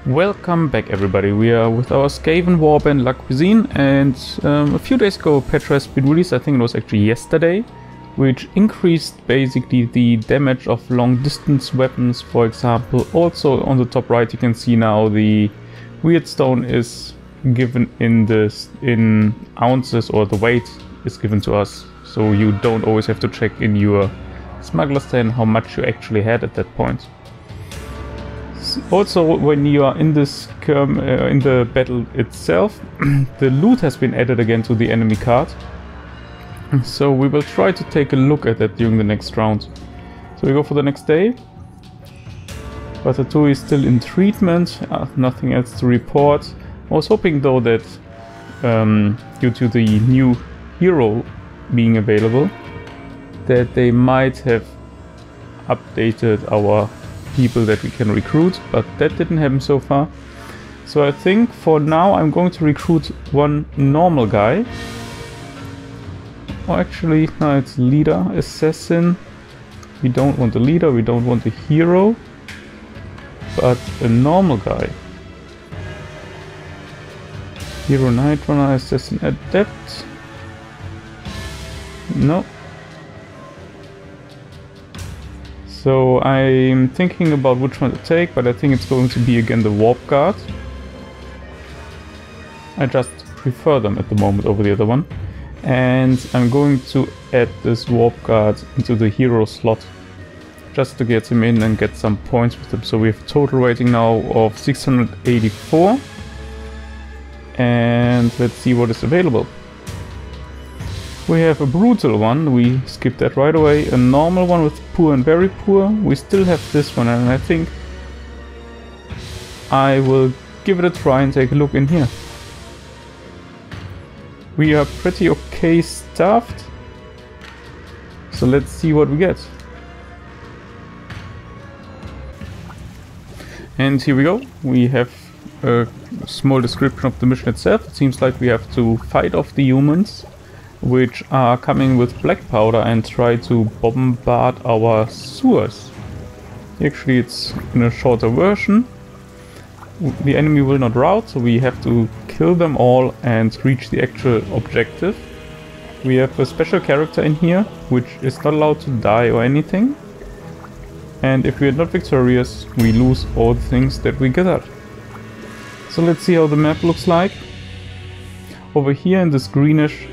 Welcome back everybody, we are with our Skaven Warband Cuisine, and a few days ago a patch has been released, I think it was actually yesterday, which increased basically the damage of long distance weapons, for example. Also on the top right you can see now the weird stone is given in ounces, or the weight is given to us, so you don't always have to check in your smuggler's den how much you actually had at that point. Also, when you are in this in the battle itself, the loot has been added again to the enemy card. So we will try to take a look at that during the next round. So we go for the next day. Ratatouille is still in treatment, nothing else to report. I was hoping though that due to the new hero being available, that they might have updated our people that we can recruit, but that didn't happen so far. So I think for now I'm going to recruit one normal guy. Oh, actually, no, it's leader, assassin. We don't want the leader, we don't want the hero, but a normal guy. Hero Knight Runner, assassin adept. No. So I'm thinking about which one to take, but I think it's going to be again the Warp Guard. I just prefer them at the moment over the other one. And I'm going to add this Warp Guard into the hero slot, just to get him in and get some points with him. So we have a total rating now of 684. And let's see what is available. We have a brutal one, we skipped that right away, a normal one with poor and very poor. We still have this one, and I think I will give it a try and take a look in here. We are pretty okay staffed, so let's see what we get. And here we go, we have a small description of the mission itself. It seems like we have to fight off the humans, which are coming with black powder, and try to bombard our sewers. Actually, it's in a shorter version. The enemy will not rout, so we have to kill them all and reach the actual objective. We have a special character in here, which is not allowed to die or anything. And if we are not victorious, we lose all the things that we gathered. So let's see how the map looks like. Over here in this greenish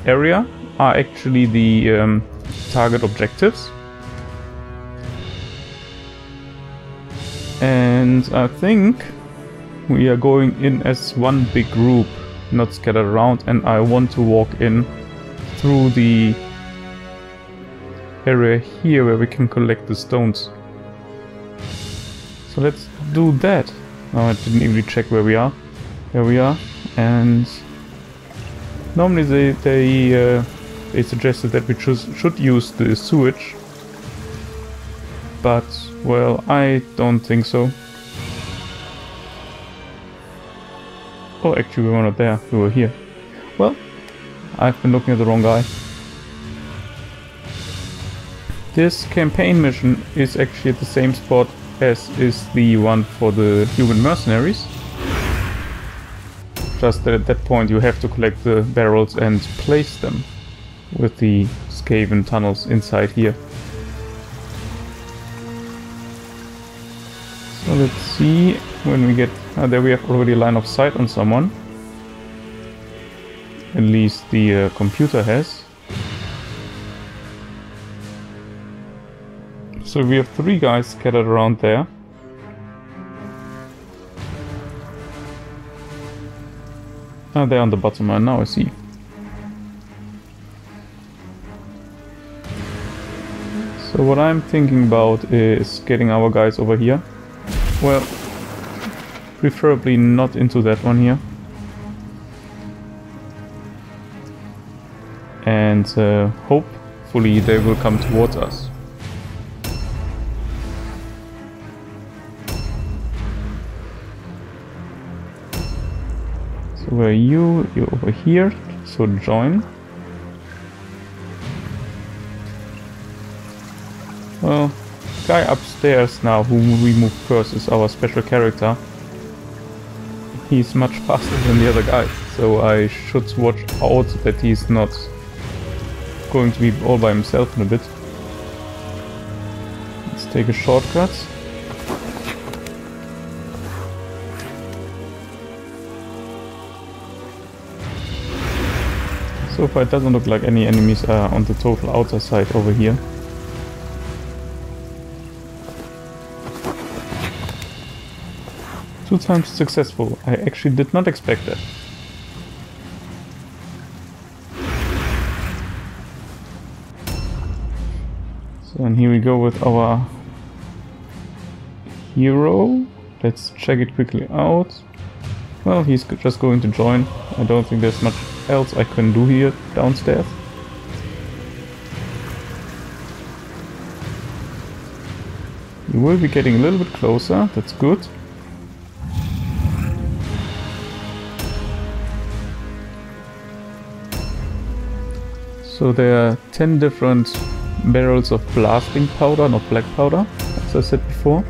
area are actually the target objectives, and I think we are going in as one big group, not scattered around, and I want to walk in through the area here where we can collect the stones. So let's do that. Oh, I didn't even check where we are. There we are. And normally they suggested that we should use the sewage, but well, I don't think so. Oh, actually we were not there, we were here. Well, I've been looking at the wrong guy. This campaign mission is actually at the same spot as is the one for the human mercenaries. Just that at that point you have to collect the barrels and place them with the Skaven tunnels inside here. So let's see when we get... there we have already a line of sight on someone. At least the computer has. So we have 3 guys scattered around there. They're on the bottom, and now I see. So what I'm thinking about is getting our guys over here. Well, preferably not into that one here. And hopefully they will come towards us. So where are you? You're over here, so join. Well, guy upstairs now, whom we move first, is our special character. he's much faster than the other guy, so I should watch out that he's not going to be all by himself in a bit. Let's take a shortcut. So far it doesn't look like any enemies are on the total outer side over here. Two times successful. I actually did not expect that. So and here we go with our hero. Let's check it quickly out. Well, he's just going to join. I don't think there's much else I can do here downstairs. You will be getting a little bit closer, that's good. So there are 10 different barrels of blasting powder, not black powder, as I said before.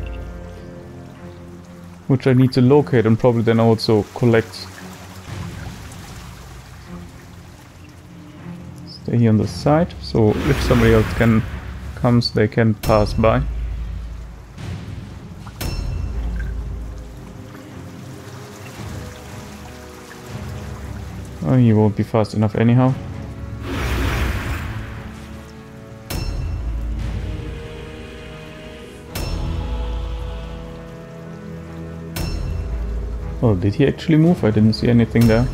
Which I need to locate and probably then also collect. Stay here on the side, so if somebody else comes, they can pass by. Oh, he won't be fast enough anyhow. Oh, did he actually move? I didn't see anything there.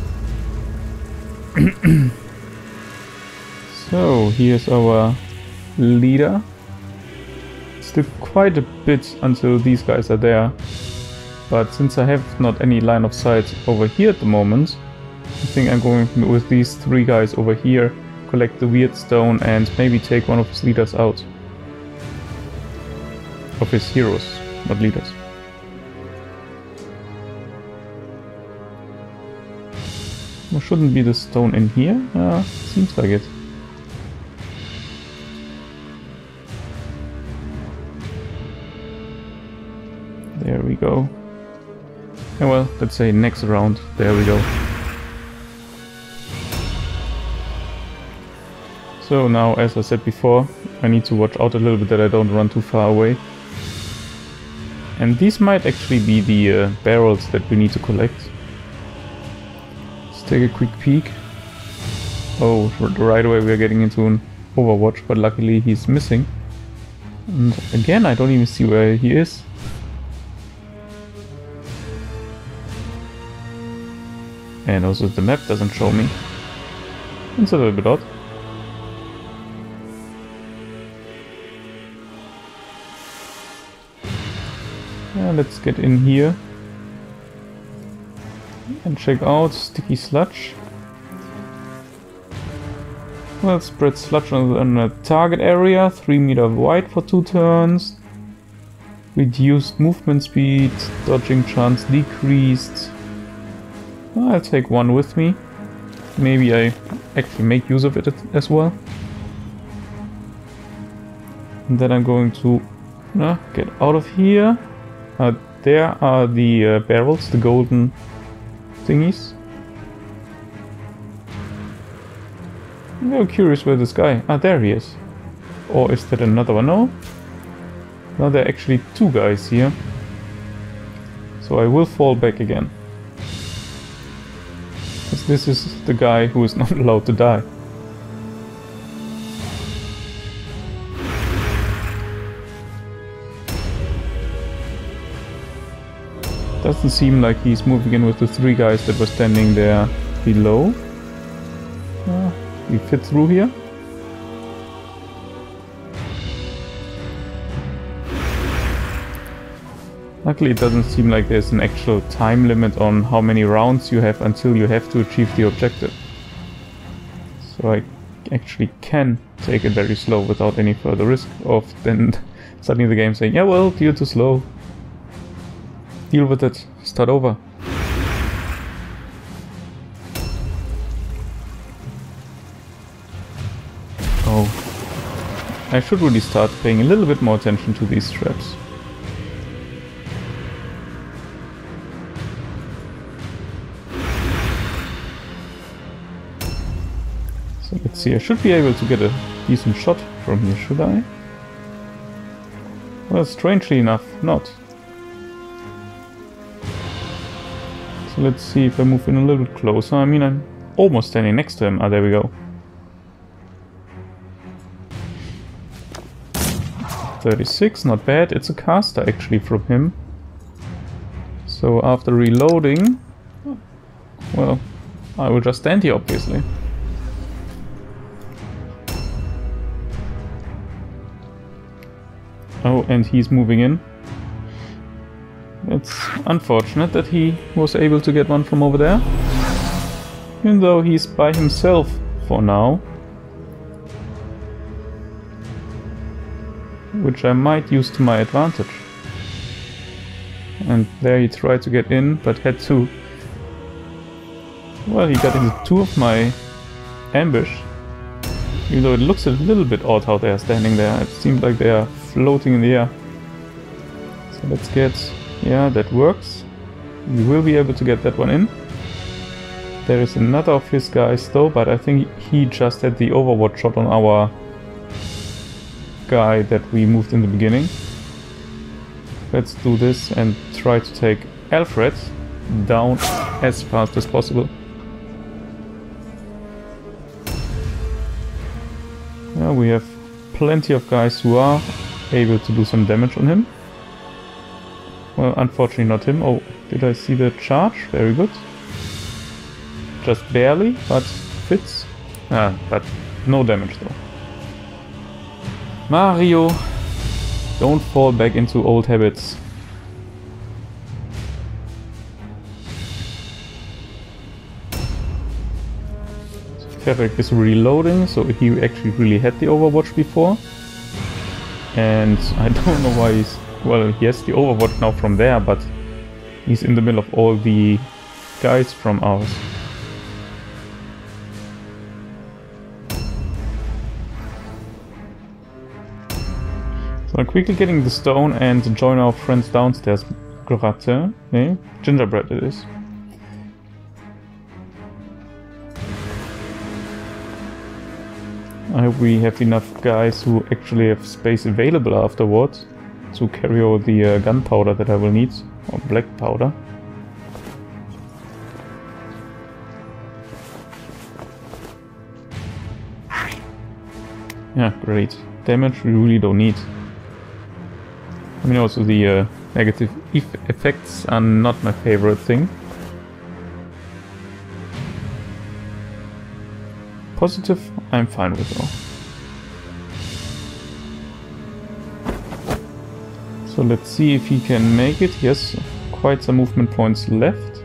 So, here's our leader. Still quite a bit until these guys are there. But since I have not any line of sight over here at the moment, I think I'm going with these three guys over here, collect the weird stone and maybe take one of his leaders out. Of his heroes, not leaders. Well, shouldn't be the stone in here? Seems like it. There we go. And well, let's say next round. There we go. So now, as I said before, I need to watch out a little bit that I don't run too far away. And these might actually be the barrels that we need to collect. Take a quick peek. Oh, right away we're getting into an Overwatch, but luckily he's missing. And again, I don't even see where he is. And also the map doesn't show me. It's a little bit odd. Yeah, let's get in here. And check out sticky sludge. Well, spread sludge on a target area, 3 meter wide for 2 turns. Reduced movement speed, dodging chance decreased. Well, I'll take one with me. Maybe I actually make use of it as well. And then I'm going to get out of here. There are the barrels, the golden thingies. I'm very curious where this guy... there he is. Or is that another one? No. Now there are actually 2 guys here. So I will fall back again. Because this is the guy who is not allowed to die. Doesn't seem like he's moving in with the 3 guys that were standing there below. We fit through here. Luckily it doesn't seem like there's an actual time limit on how many rounds you have until you have to achieve the objective. So I actually can take it very slow without any further risk of then suddenly the game saying, yeah well, you're too slow. Deal with it. Start over. Oh. I should really start paying a little bit more attention to these traps. So let's see, I should be able to get a decent shot from here, should I? Well, strangely enough, not. So let's see if I move in a little bit closer. I mean, I'm almost standing next to him. Ah, there we go. 36, not bad. It's a caster actually from him. So after reloading, well, I will just stand here obviously. Oh, and he's moving in. It's unfortunate that he was able to get one from over there. Even though he's by himself for now. Which I might use to my advantage. And there he tried to get in, but had to... Well, he got into two of my ambush. Even though it looks a little bit odd how they are standing there. It seems like they are floating in the air. So let's get... Yeah, that works. We will be able to get that one in. There is another of his guys though, but I think he just had the overwatch shot on our guy that we moved in the beginning. Let's do this and try to take Alfred down as fast as possible. Yeah, we have plenty of guys who are able to do some damage on him. Well, unfortunately not him. Oh, did I see the charge? Very good. Just barely, but fits. Ah, but no damage though. Mario, don't fall back into old habits. Ferric is reloading, so he actually really had the overwatch before. And I don't know why he's... Well, he has the overwatch now from there, but he's in the middle of all the guys from ours. So I'm quickly getting the stone and join our friends downstairs. Gratte, nee, gingerbread it is. I hope we have enough guys who actually have space available afterwards to carry all the gunpowder that I will need, or black powder. Yeah, great. Damage we really don't need. I mean, also the negative effects are not my favorite thing. Positive, I'm fine with though. So let's see if he can make it. Yes, quite some movement points left.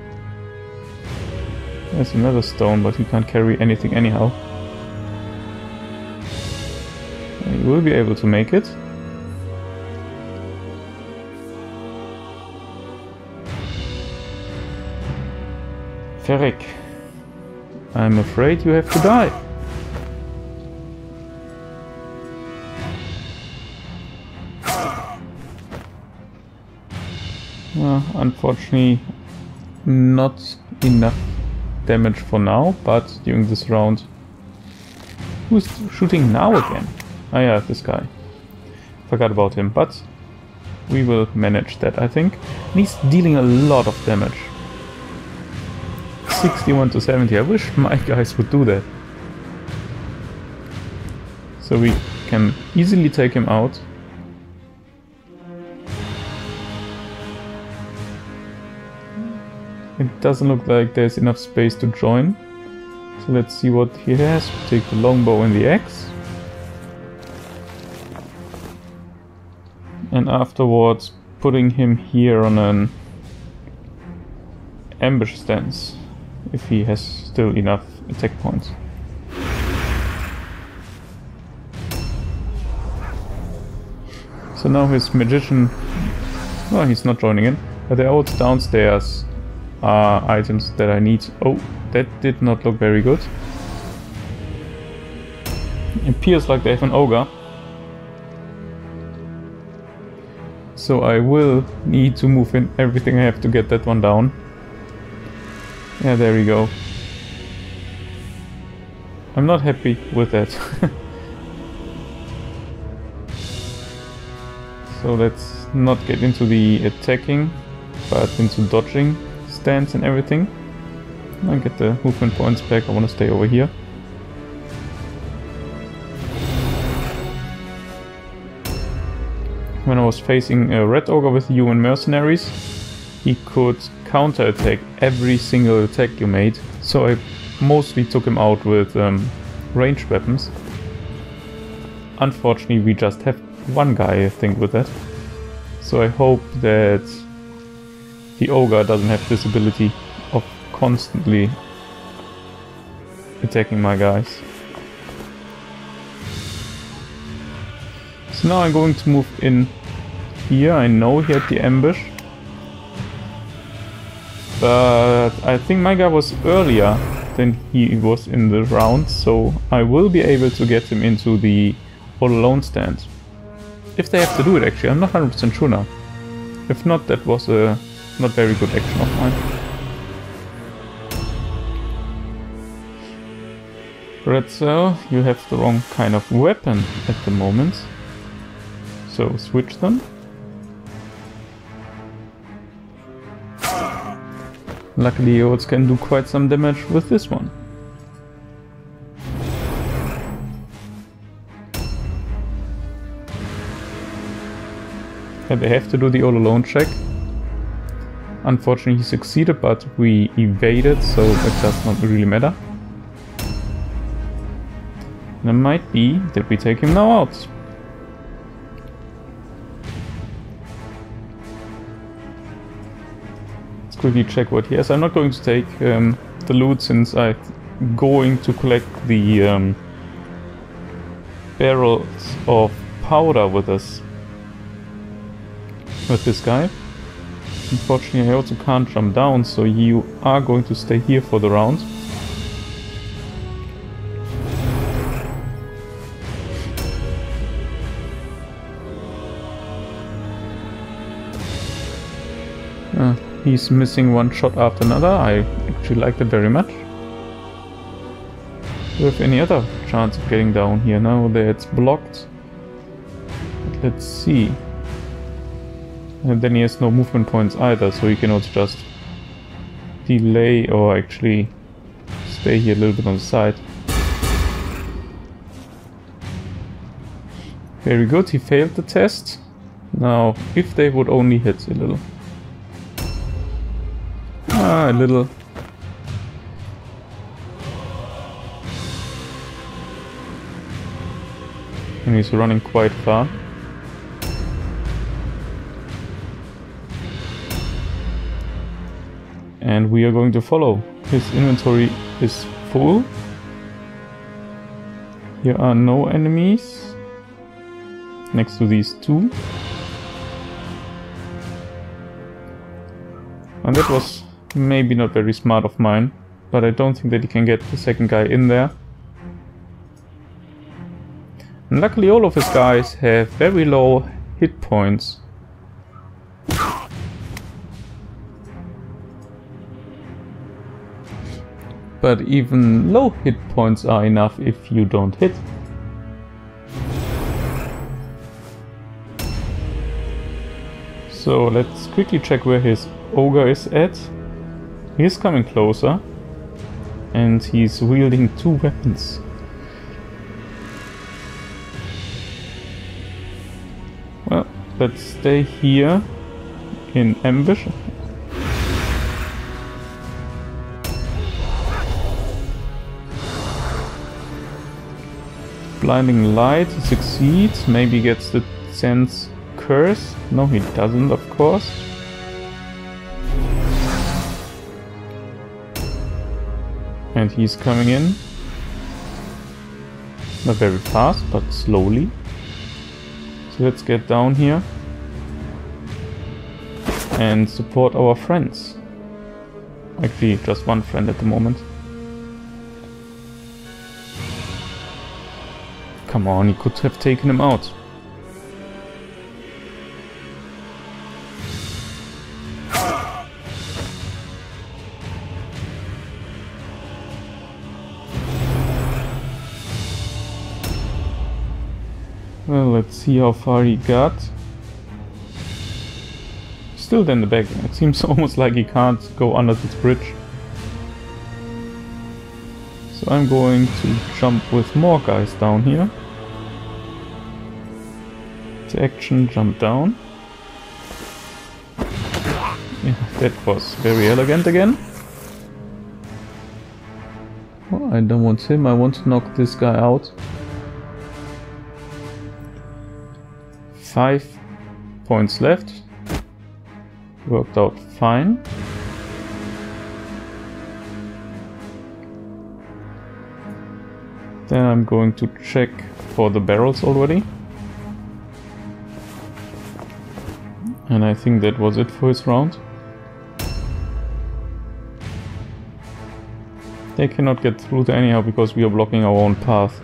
There's another stone, but he can't carry anything anyhow. He will be able to make it. Ferric, I'm afraid you have to die. Unfortunately, not enough damage for now, but during this round... Who's shooting now again? Ah yeah, this guy. Forgot about him, but we will manage that, I think. And he's dealing a lot of damage. 61 to 70. I wish my guys would do that. So we can easily take him out. It doesn't look like there's enough space to join. So let's see what he has. Take the longbow and the axe. And afterwards putting him here on an ambush stance. If he has still enough attack points. So now his magician... Well, he's not joining in. But there are downstairs items that I need. Oh, that did not look very good. It appears like they have an ogre. So I will need to move in everything I have to get that one down. Yeah, there we go. I'm not happy with that. So let's not get into the attacking, but into dodging stance and everything. I get the movement points back. I want to stay over here. When I was facing a red ogre with human mercenaries, he could counterattack every single attack you made. So I mostly took him out with ranged weapons. Unfortunately, we just have one guy, I think, with that. So I hope that the ogre doesn't have this ability of constantly attacking my guys. So now I'm going to move in here. I know he had the ambush, but I think my guy was earlier than he was in the round, so I will be able to get him into the all alone stand. If they have to do it, actually, I'm not 100% sure now. If not, that was a not very good action of mine. Pretzel, you have the wrong kind of weapon at the moment. So switch them. Luckily, Yods can do quite some damage with this one. Yeah, they have to do the all alone check. Unfortunately, he succeeded, but we evaded, so that does not really matter. And it might be that we take him now out. Let's quickly check what he has. I'm not going to take the loot since I'm going to collect the barrels of powder with us. With this guy. Unfortunately, I also can't jump down, so you are going to stay here for the round. He's missing one shot after another. I actually like that very much. Do you have any other chance of getting down here? No, there it's blocked. But let's see. And then he has no movement points either, so he can also just delay or actually stay here a little bit on the side. Very good, he failed the test. Now, if they would only hit a little. A little. And he's running quite far. And we are going to follow. His inventory is full. Here are no enemies next to these two. And that was maybe not very smart of mine, but I don't think that he can get the second guy in there. And luckily all of his guys have very low hit points. But even low hit points are enough if you don't hit. So let's quickly check where his ogre is at. He's coming closer. And he's wielding two weapons. Well, let's stay here in ambush. Blinding light, he succeeds, maybe gets the sense curse. No, he doesn't, of course. And he's coming in. Not very fast, but slowly. So let's get down here and support our friends. Actually, just one friend at the moment. Come on, he could have taken him out. Well, let's see how far he got. Still in the back. It seems almost like he can't go under this bridge. So I'm going to jump with more guys down here. To action, jump down. Yeah, that was very elegant again. Oh, I don't want him, I want to knock this guy out. 5 points left. Worked out fine. Then I'm going to check for the barrels already. And I think that was it for his round. They cannot get through there anyhow because we are blocking our own path.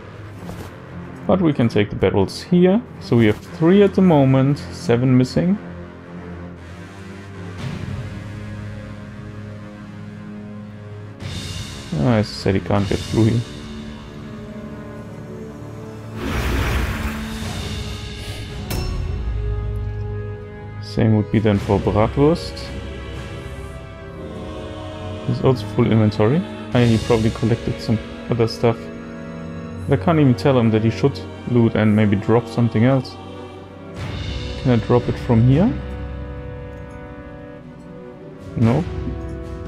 But we can take the barrels here. So we have 3 at the moment, 7 missing. I said he can't get through here. Same would be then for Bratwurst. He's also full inventory. He probably collected some other stuff. But I can't even tell him that he should loot and maybe drop something else. Can I drop it from here? No.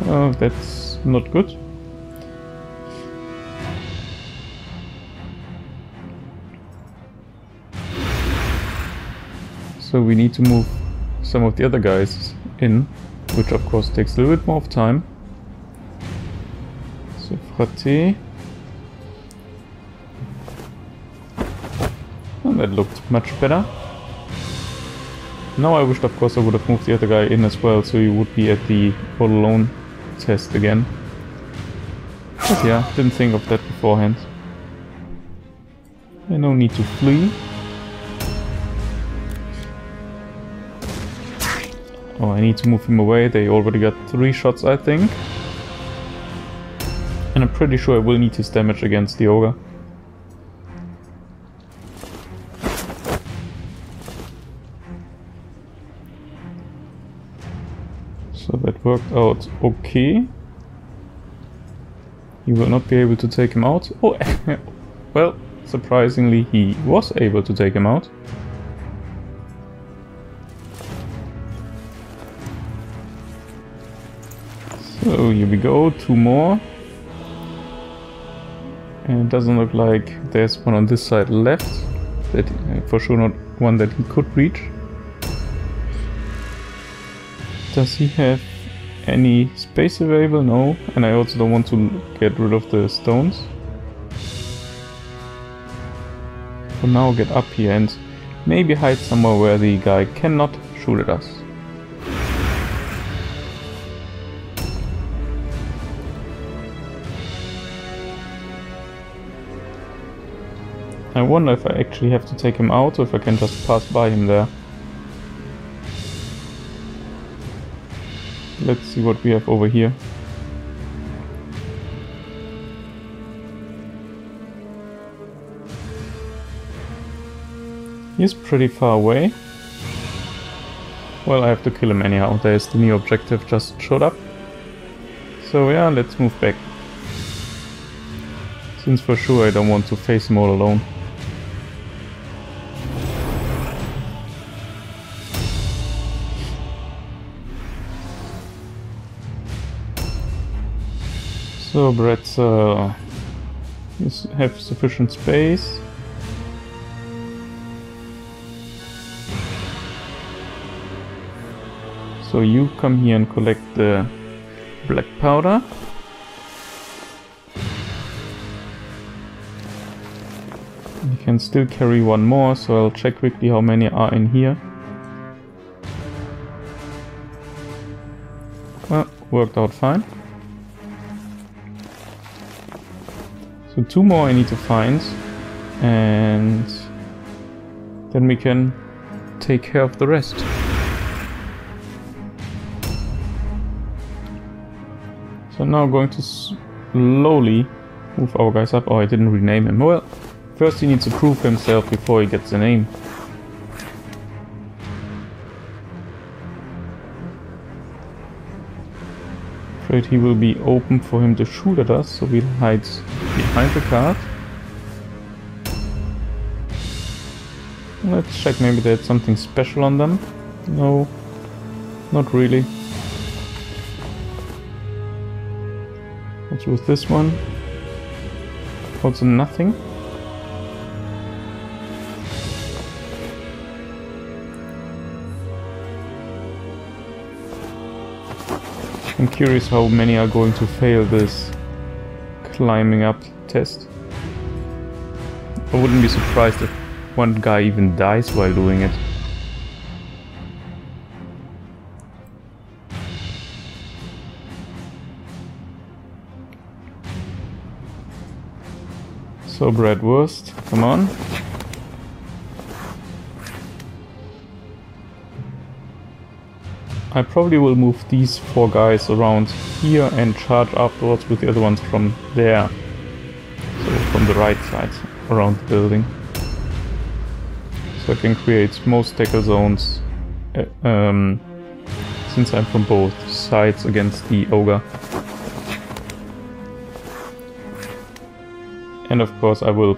Oh, that's not good. So we need to move some of the other guys in, which of course takes a little bit more of time. So Fraté. And that looked much better. Now I wished of course I would have moved the other guy in as well, so he would be at the all alone test again. But yeah, didn't think of that beforehand. And no need to flee. Oh, I need to move him away. They already got 3 shots, I think. And I'm pretty sure I will need his damage against the ogre. So that worked out okay. He will not be able to take him out. Oh, well, surprisingly he was able to take him out. So here we go, 2 more. And it doesn't look like there's one on this side left. That for sure not one that he could reach. Does he have any space available? No. And I also don't want to get rid of the stones. For now, get up here and maybe hide somewhere where the guy cannot shoot at us. I wonder if I actually have to take him out or if I can just pass by him there. Let's see what we have over here. He's pretty far away. Well, I have to kill him anyhow. There's the new objective just showed up. So yeah, let's move back. Since for sure I don't want to face him all alone. So Brett's have sufficient space. So you come here and collect the black powder. You can still carry 1 more, so I'll check quickly how many are in here. Well, worked out fine. So 2 more I need to find, and then we can take care of the rest. So now I'm going to slowly move our guys up. Oh, I didn't rename him. Well, First he needs to prove himself before he gets a name. Afraid he will be open for him to shoot at us, so we'll hide behind the cart. Let's check, maybe they had something special on them. No, not really. What's with this one? Also nothing. I'm curious how many are going to fail this climbing up test. I wouldn't be surprised if one guy even dies while doing it. So Bratwurst, come on. I probably will move these 4 guys around here and charge afterwards with the other ones from there. So from the right side around the building. So I can create most tackle zones since I'm from both sides against the ogre. And of course I will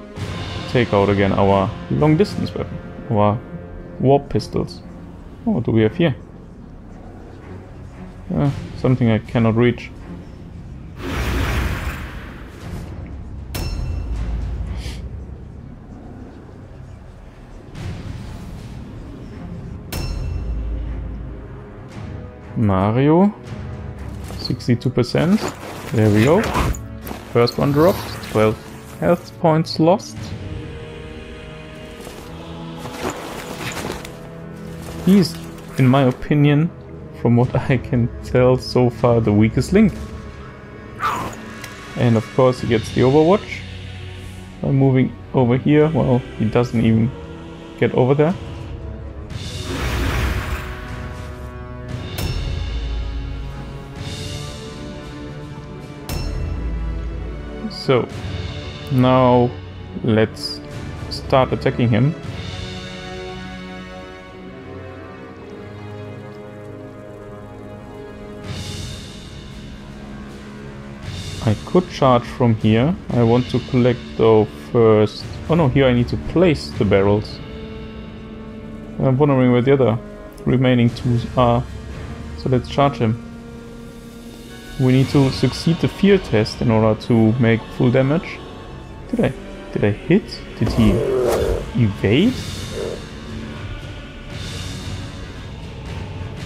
take out again our long distance weapon, our warp pistols. Oh, what do we have here? Something I cannot reach. Mario, 62%. There we go. First one dropped. 12 health points lost. He's, in my opinion, from what I can tell so far, the weakest link. And of course he gets the Overwatch. By moving over here, well, he doesn't even get over there. So, now let's start attacking him. I could charge from here. I want to collect though first. Oh no, here I need to place the barrels. I'm wondering where the other remaining 2 are. So let's charge him. We need to succeed the fear test in order to make full damage. Did I hit? Did he evade?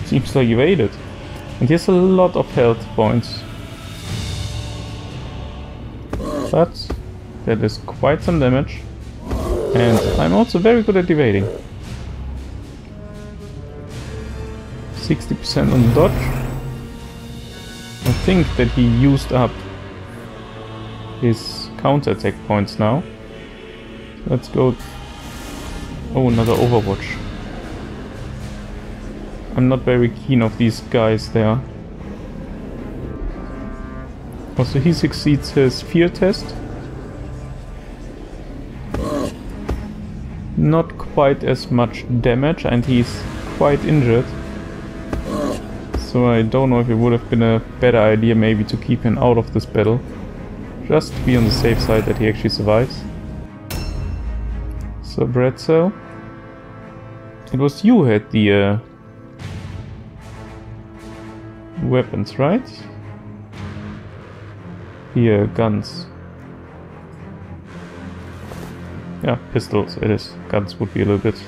Seems like evaded. And he has a lot of health points. But that is quite some damage. And I'm also very good at evading. 60% on dodge. I think that he used up his counter-attack points now. Let's go. Oh, another Overwatch. I'm not very keen of these guys there. Also, he succeeds his fear test. Not quite as much damage, and he's quite injured. So I don't know if it would have been a better idea maybe to keep him out of this battle. Just to be on the safe side that he actually survives. So Bratzel. It was you who had the weapons, right? Here, guns. Yeah, pistols it is. Guns would be a little bit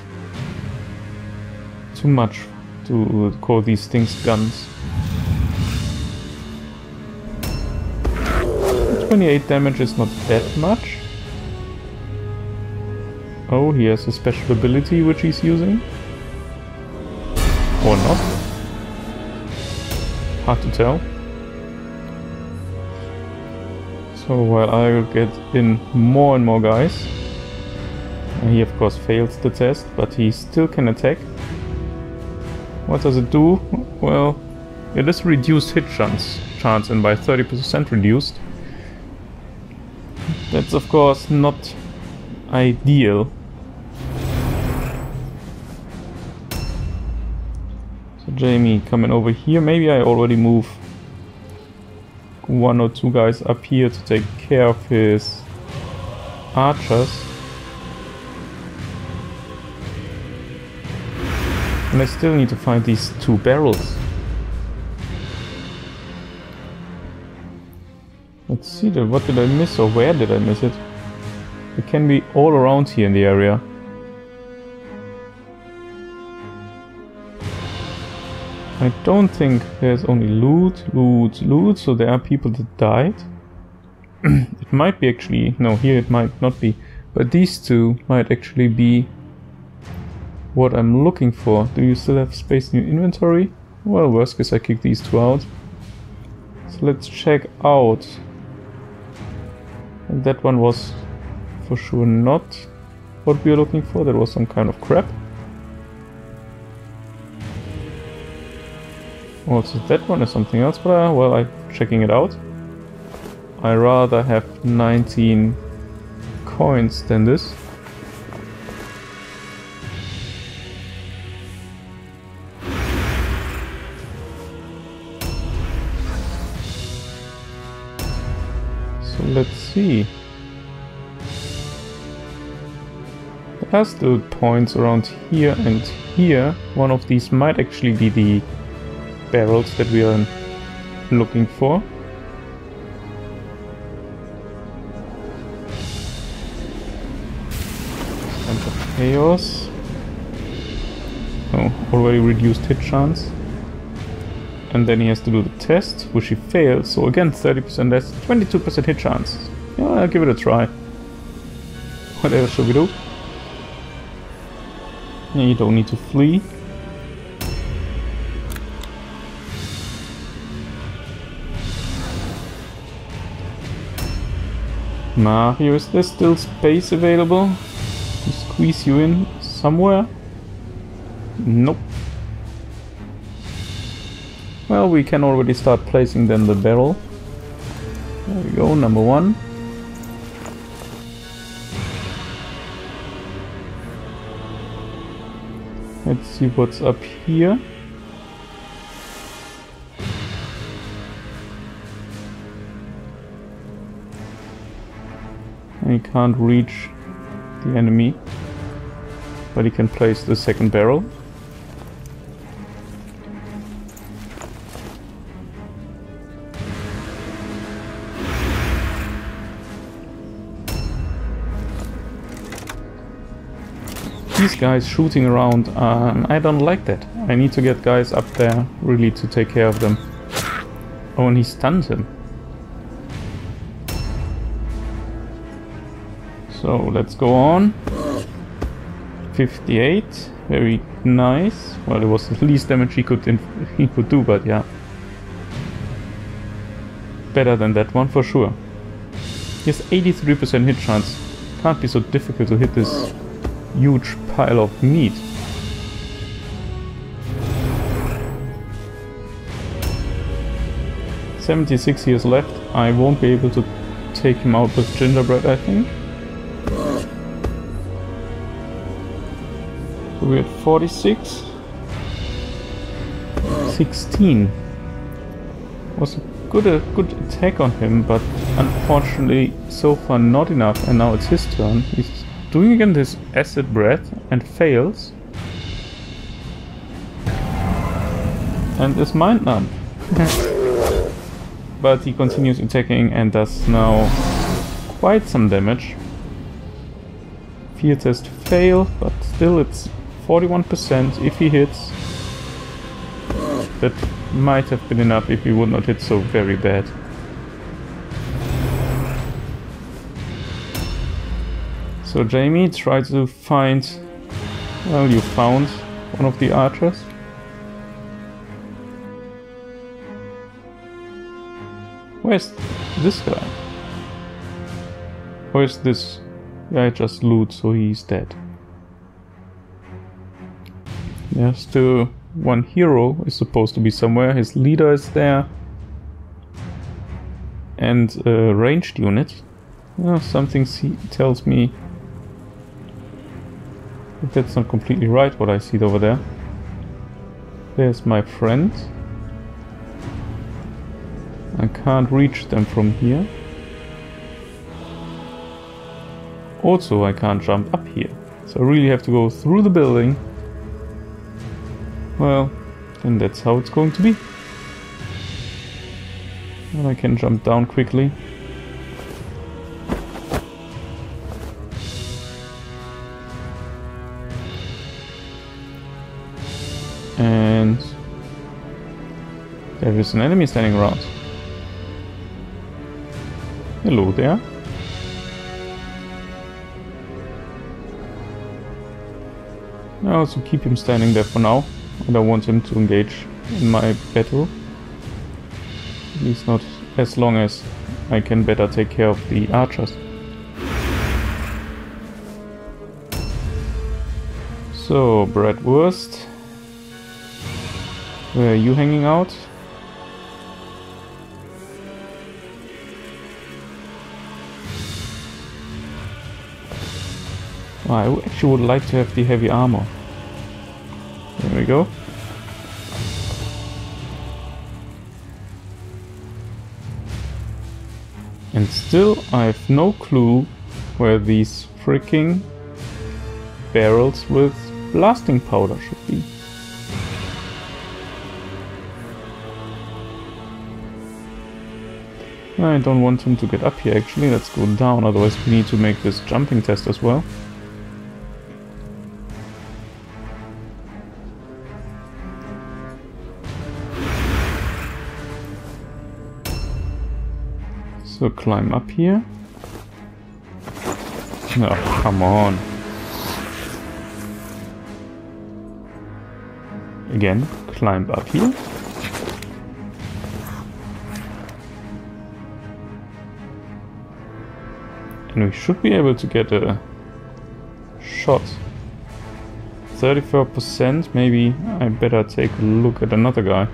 too much to call these things guns. 28 damage is not that much. Oh, he has a special ability which he's using. Or not. Hard to tell. So while I will get in more and more guys. And he of course fails the test, but he still can attack. What does it do? Well, it is reduced hit chance and by 30% reduced. That's of course not ideal. So Jamie coming over here. Maybe I already move 1 or 2 guys up here to take care of his archers. And I still need to find these 2 barrels. Let's see, what did I miss or where did I miss it? It can be all around here in the area. I don't think there's only loot, so there are people that died. It might be actually, no, here it might not be, but these 2 might actually be what I'm looking for. Do you still have space in your inventory? Well, worst case I kick these 2 out. So let's check out. And that one was for sure not what we are looking for. That was some kind of crap. Also that one is something else, but well, I'm checking it out. I rather have 19 coins than this. So let's see. There are still points around here and here. One of these might actually be the barrels that we are looking for. Stand of Chaos. Oh, already reduced hit chance. And then he has to do the test, which he fails. So again, 30% less, 22% hit chance. Yeah, I'll give it a try. What else should we do? Yeah, you don't need to flee. Mario, is there still space available to squeeze you in somewhere? Nope. Well, we can already start placing then the barrel. There we go, number 1. Let's see what's up here. He can't reach the enemy, but he can place the second barrel. These guys shooting around, I don't like that. I need to get guys up there really to take care of them. Oh, and he stunned him. So let's go on. 58, very nice. Well, it was the least damage he could do, but yeah, better than that one for sure. He has 83% hit chance. Can't be so difficult to hit this huge pile of meat. $76 years left. I won't be able to take him out with gingerbread, I think. So we're at 46. 16. Was a good attack on him, but unfortunately so far not enough, and now it's his turn. He's doing again this acid breath and fails. And is mind numb. But he continues attacking and does now quite some damage. Fear test fail, but still it's 41%. If he hits, that might have been enough if he would not hit so very bad. So Jamie, try to find... Well, you found one of the archers. Where's this guy? Or is this guy just loot, so he's dead? There's still one hero is supposed to be somewhere. His leader is there. And a ranged unit. Oh, something tells me But that's not completely right what I see over there. There's my friend. I can't reach them from here. Also, I can't jump up here. So I really have to go through the building. Well, then that's how it's going to be. And I can jump down quickly. And there is an enemy standing around. Hello there. I also keep him standing there for now. I don't want him to engage in my battle. At least not as long as I can better take care of the archers. So, Bratwurst. Where are you hanging out? I actually would like to have the heavy armor. There we go. And still I have no clue where these freaking barrels with blasting powder should be. I don't want him to get up here actually, let's go down, otherwise we need to make this jumping test as well. So climb up here. Oh, come on. Again, climb up here. And we should be able to get a shot. 34%, maybe I better take a look at another guy.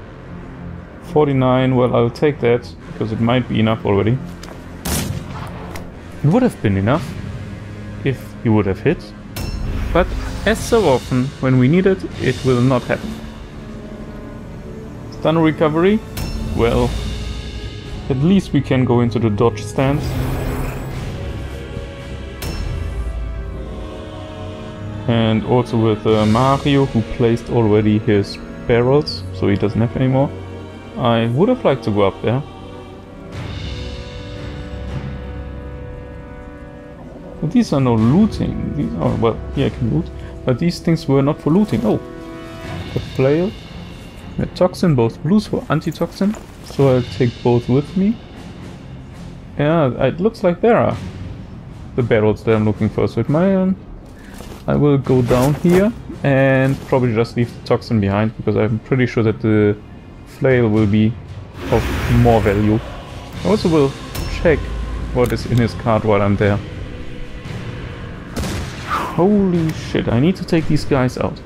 49, well I'll take that, because it might be enough already. It would have been enough if he would have hit, but as so often when we need it, it will not happen. Stun recovery, well, at least we can go into the dodge stance. And also with Mario, who placed already his barrels, so he doesn't have any more. I would have liked to go up there. But these are no looting. These are, well, yeah, I can loot. But these things were not for looting. Oh, a flail. A toxin, both blues for antitoxin. So I'll take both with me. Yeah, it looks like there are the barrels that I'm looking for. So it might, I will go down here and probably just leave the toxin behind, because I'm pretty sure that the flail will be of more value. I also will check what is in his cart while I'm there. Holy shit, I need to take these guys out.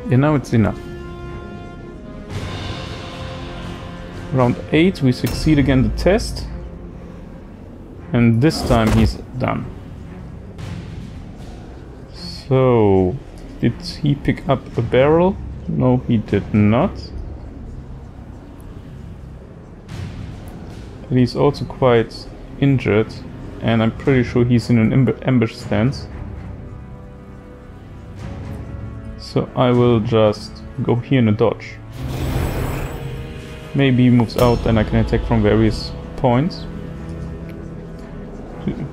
Yeah, now it's enough. Round 8, we succeed again the test. And this time he's done. So, did he pick up a barrel? No, he did not. But he's also quite injured, and I'm pretty sure he's in an ambush stance. So I will just go here in a dodge. Maybe he moves out, then I can attack from various points.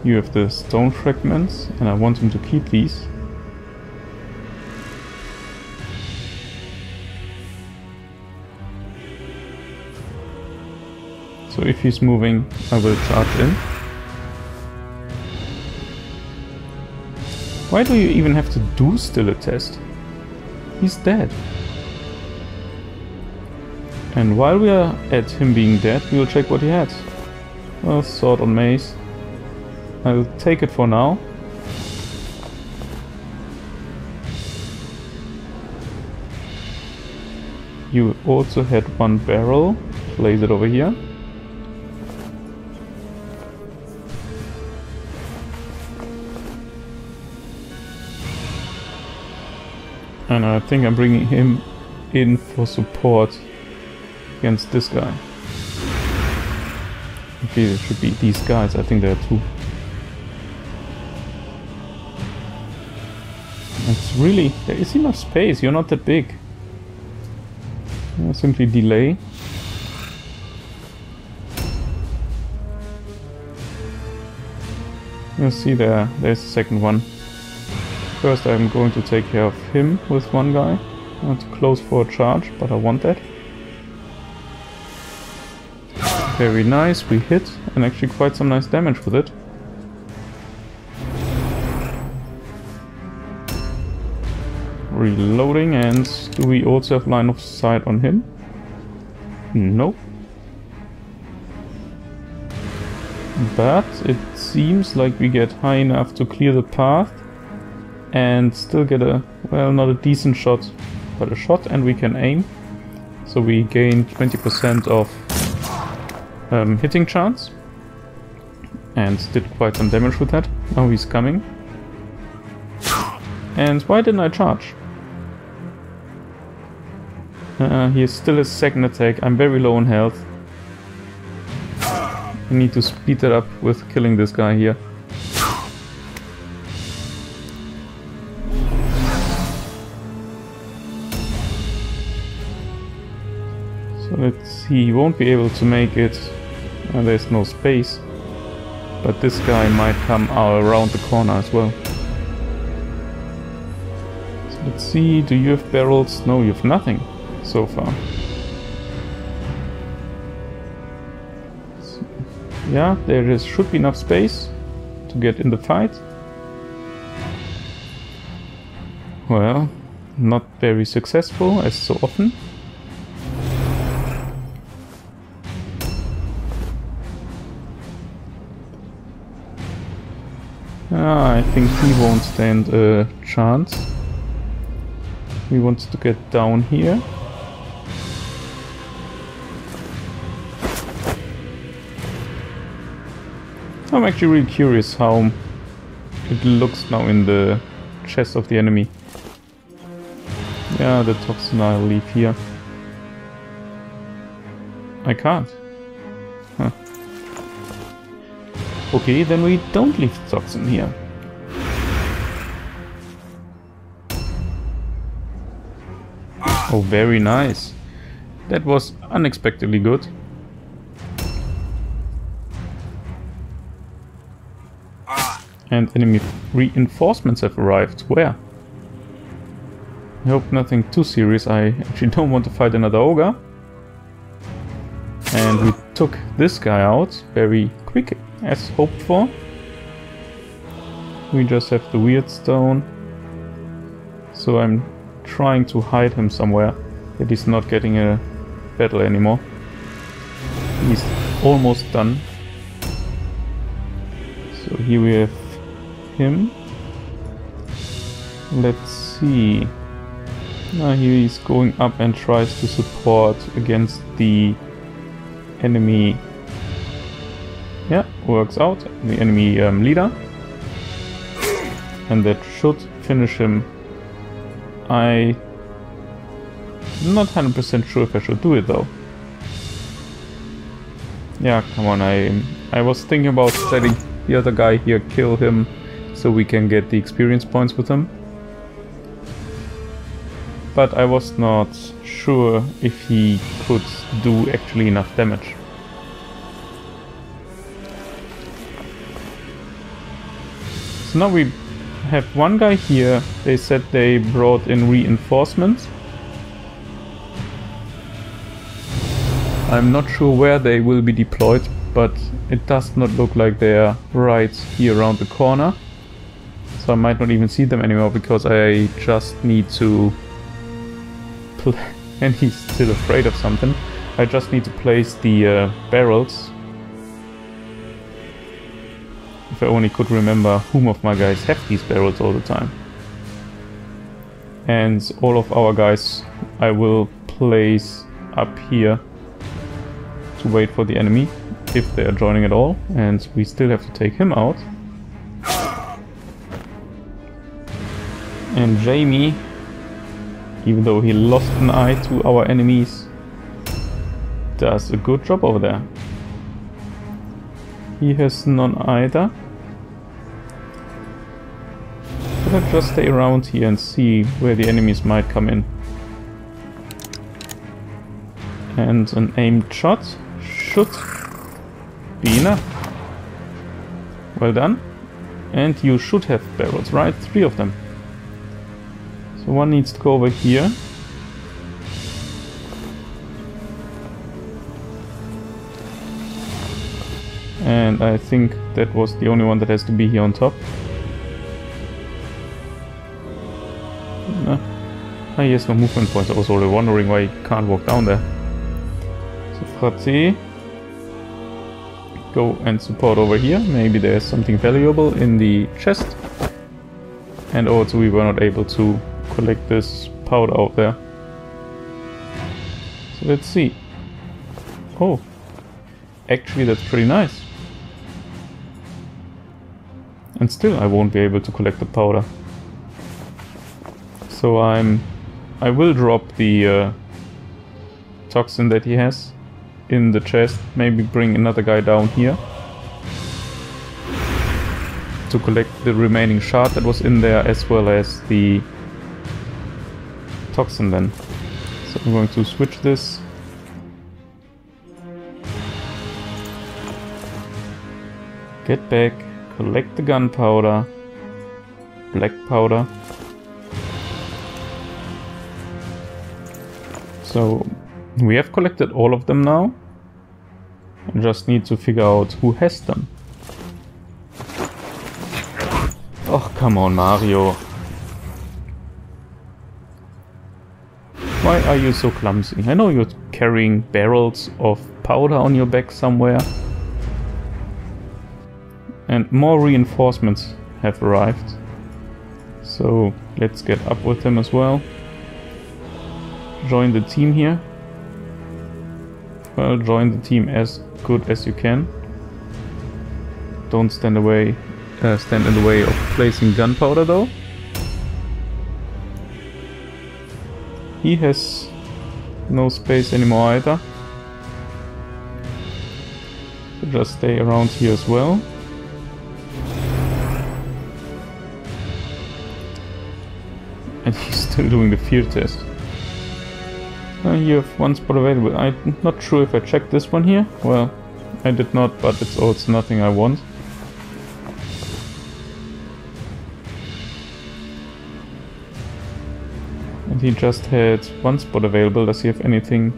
You have the stone fragments, and I want him to keep these. So if he's moving, I will charge in. Why do you even have to do still a test? He's dead. And while we are at him being dead, we will check what he had. Well, sword on mace. I'll take it for now. You also had one barrel. Place it over here. And I think I'm bringing him in for support against this guy. Okay, it should be these guys. I think there are two. It's really... there is enough space. You're not that big. Simply delay. You see there's the second one. First I'm going to take care of him with one guy. Not close for a charge, but I want that. Very nice, we hit, and actually quite some nice damage with it. Reloading, and do we also have line of sight on him? Nope. But it seems like we get high enough to clear the path and still get a, well, not a decent shot, but a shot, and we can aim. So we gain 20% of hitting chance and did quite some damage with that. Now he's coming. And why didn't I charge? He still has second attack. I'm very low on health. I need to speed that up with killing this guy here. So let's see, he won't be able to make it. There's no space. But this guy might come around the corner as well. So let's see, do you have barrels? No, you have nothing so far. So, yeah, should be enough space to get in the fight. Well, not very successful as so often. I think he won't stand a chance. He wants to get down here. I'm actually really curious how it looks now in the chest of the enemy. Yeah, the toxin I'll leave here. I can't. Huh. Okay, then we don't leave the toxin here. Oh, very nice. That was unexpectedly good. And enemy reinforcements have arrived. Where? I hope nothing too serious. I actually don't want to fight another ogre. And we took this guy out very quick, as hoped for. We just have the weird stone. So I'm trying to hide him somewhere, that he's not getting a battle anymore. He's almost done. So here we have him. Let's see. Now he's going up and tries to support against the enemy. Yeah, works out. The enemy leader. And that should finish him. I'm not 100% sure if I should do it though. Yeah, come on, I was thinking about letting the other guy here kill him so we can get the experience points with him. But I was not sure if he could do actually enough damage. So now we have one guy here. They said they brought in reinforcements. I'm not sure where they will be deployed, but it does not look like they're right here around the corner. So I might not even see them anymore because I just need to and he's still afraid of something. I just need to place the barrels. If I only could remember whom of my guys have these barrels all the time. And all of our guys I will place up here to wait for the enemy, if they are joining at all, and we still have to take him out. And Jamie, even though he lost an eye to our enemies, does a good job over there. He has none either. But I'll just stay around here and see where the enemies might come in. And an aimed shot should be enough. Well done. And you should have barrels, right? 3 of them. So one needs to go over here. And I think that was the only one that has to be here on top. Ah, he has no movement points. I was already wondering why he can't walk down there. So Frate, go and support over here. Maybe there's something valuable in the chest. And also we were not able to collect this powder out there. So let's see. Oh, actually that's pretty nice. And still I won't be able to collect the powder. So I will drop the toxin that he has in the chest. Maybe bring another guy down here to collect the remaining shard that was in there, as well as the toxin then. So I'm going to switch this. Get back, collect the gunpowder, black powder. So we have collected all of them now. I just need to figure out who has them. Oh, come on, Mario. Why are you so clumsy? I know you're carrying barrels of powder on your back somewhere. And more reinforcements have arrived. So let's get up with them as well. Join the team here. Well, join the team as good as you can. Don't stand in the way of placing gunpowder though. He has no space anymore either. So just stay around here as well. And he's still doing the field test. You have one spot available. I'm not sure if I checked this one here. Well, I did not, but it's also nothing I want. And he just had one spot available. Does he have anything?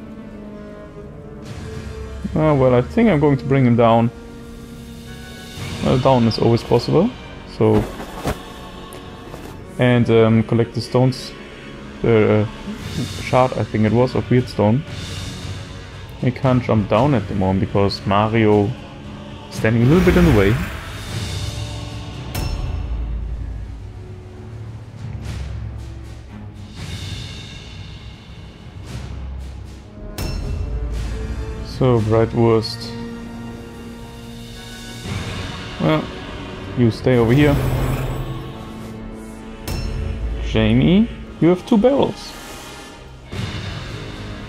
Oh, well, I think I'm going to bring him down. Well, down is always possible. So, and collect the stones. The shard, I think it was, of Weirdstone. I can't jump down at the moment because Mario is standing a little bit in the way. So, Brightwurst. Well, you stay over here. Jamie, you have 2 barrels.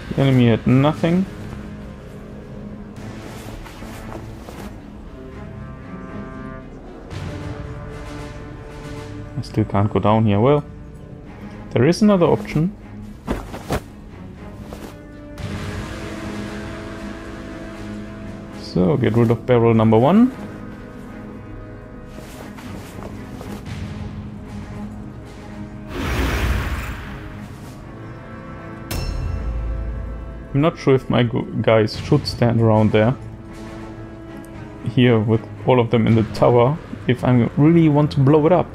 The enemy had nothing. I still can't go down here. Well, there is another option. So, get rid of barrel number 1. I'm not sure if my guys should stand around there. Here with all of them in the tower, if I really want to blow it up.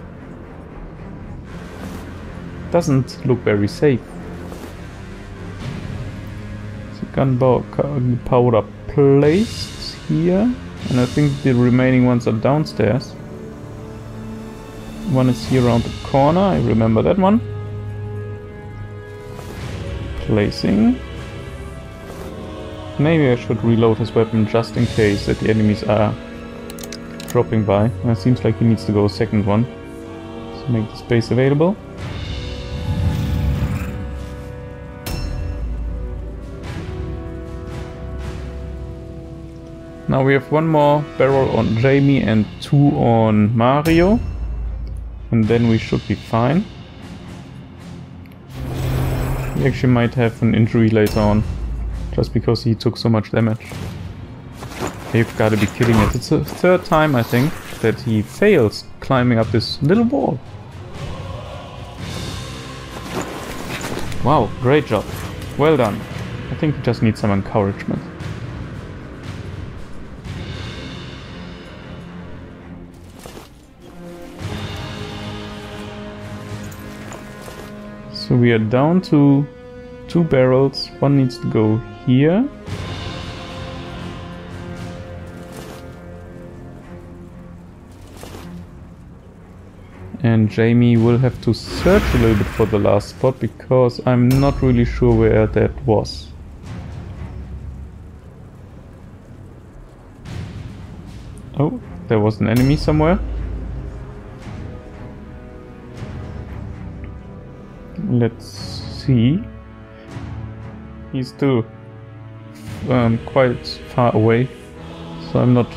Doesn't look very safe. So gunpowder placed here, and I think the remaining ones are downstairs. One is here around the corner, I remember that one. Placing. Maybe I should reload his weapon just in case that the enemies are dropping by. It seems like he needs to go a second one. So make the space available. Now we have one more barrel on Jamie and 2 on Mario. And then we should be fine. He actually might have an injury later on. Just because he took so much damage. They've got to be kidding it. It's the 3rd time, I think, that he fails climbing up this little wall. Wow, great job. Well done. I think he just needs some encouragement. So we are down to 2 barrels. One needs to go here. And Jamie will have to search a little bit for the last spot because I'm not really sure where that was. Oh, there was an enemy somewhere. Let's see. He's still quite far away, so I'm not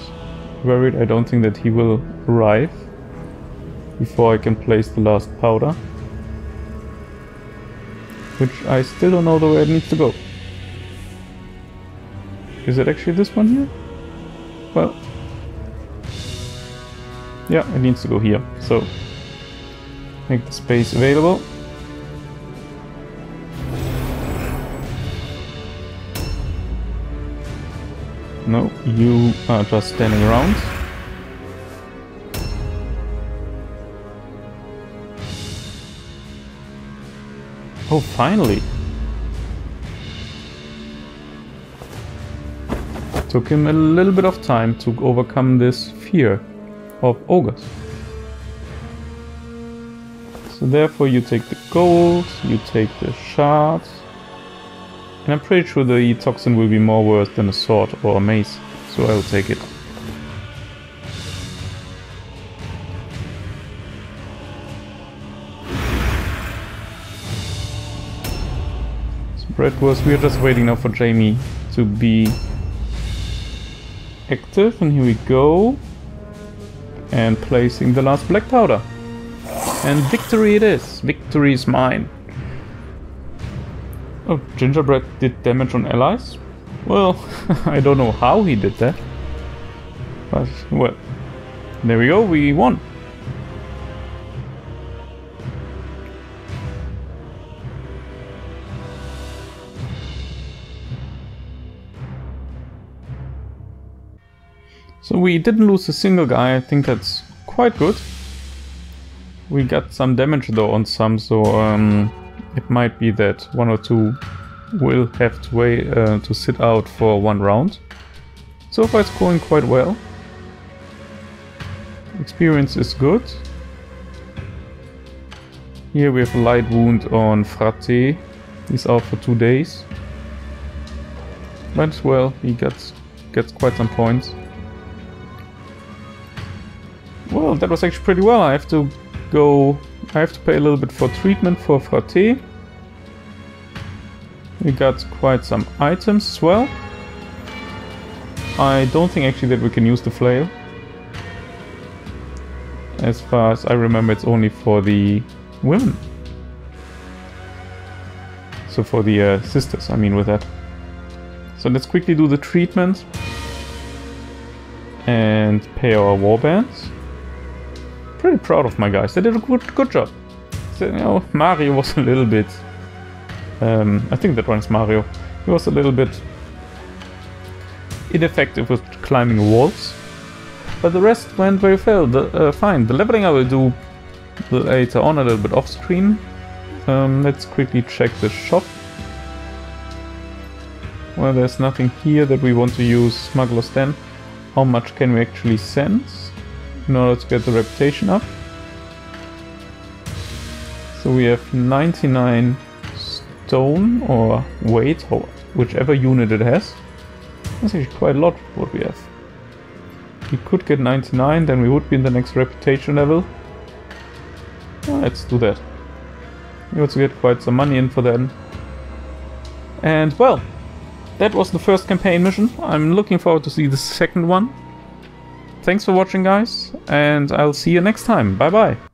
worried. I don't think that he will arrive before I can place the last powder. Which I still don't know where it needs to go. Is it actually this one here? Well, yeah, it needs to go here. So, make the space available. No, you are just standing around. Oh, finally! Took him a little bit of time to overcome this fear of ogres. So therefore you take the gold, you take the shards. And I'm pretty sure the toxin will be more worth than a sword or a mace, so I will take it. Bratwurst, we are just waiting now for Jamie to be active, and here we go. And placing the last black powder. And victory it is! Victory is mine! Oh, Gingerbread did damage on allies? Well, I don't know how he did that. But, well, there we go, we won! So we didn't lose a single guy, I think that's quite good. We got some damage though on some, so it might be that 1 or 2 will have to wait to sit out for 1 round. So far it's going quite well. Experience is good. Here we have a light wound on Frate. He's out for 2 days. But well, he gets quite some points. Well, that was actually pretty well. I have to pay a little bit for treatment for Frate. We got quite some items as well. I don't think actually that we can use the flail. As far as I remember, it's only for the women. So for the sisters, I mean with that. So let's quickly do the treatment. And pay our warbands. Pretty proud of my guys. They did a good job. So, you know, Mario was a little bit... I think that one's Mario. He was a little bit ineffective with climbing walls. But the rest went very well, fine. The leveling I will do later on, a little bit off screen. Let's quickly check the shop. Well, there's nothing here that we want to use Smuggler's Den. How much can we actually send in order to get the reputation up? So we have 99 stone or weight, or whichever unit it has. That's actually quite a lot what we have. We could get 99, then we would be in the next reputation level. Let's do that. We also get quite some money in for that. And well, that was the first campaign mission. I'm looking forward to see the second one. Thanks for watching, guys, and I'll see you next time. Bye bye.